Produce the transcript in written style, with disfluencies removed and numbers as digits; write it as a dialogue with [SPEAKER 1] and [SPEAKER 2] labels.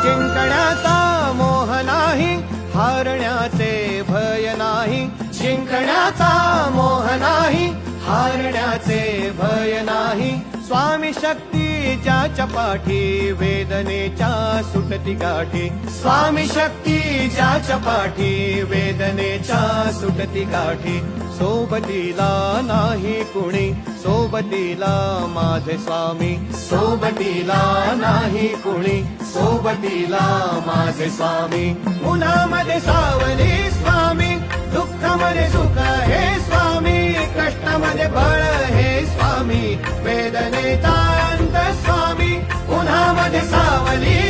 [SPEAKER 1] जिंकण्याचा मोह नाही, हारण्याचे भय नाही. जिंकण्याचा मोह नाही, हारण्याचे भय नाही. स्वामी शक्ती ज्याच्या पाठी, वेदनेच्या सुटती गाठी. स्वामी शक्ती ज्याच्या पाठी, वेदनेच्या सुटती गाठी. सोबतीला नाही कुणी, सोबतीला माझे स्वामी. सोबतीला नाही कुणी, सोबतीला माझे स्वामी. उन्हामध्ये सावली स्वामी, दुःखामध्ये सुख हे स्वामी. कष्टामध्ये बळ हे स्वामी, वेदनेचा अंत स्वामी. उन्हामध्ये सावली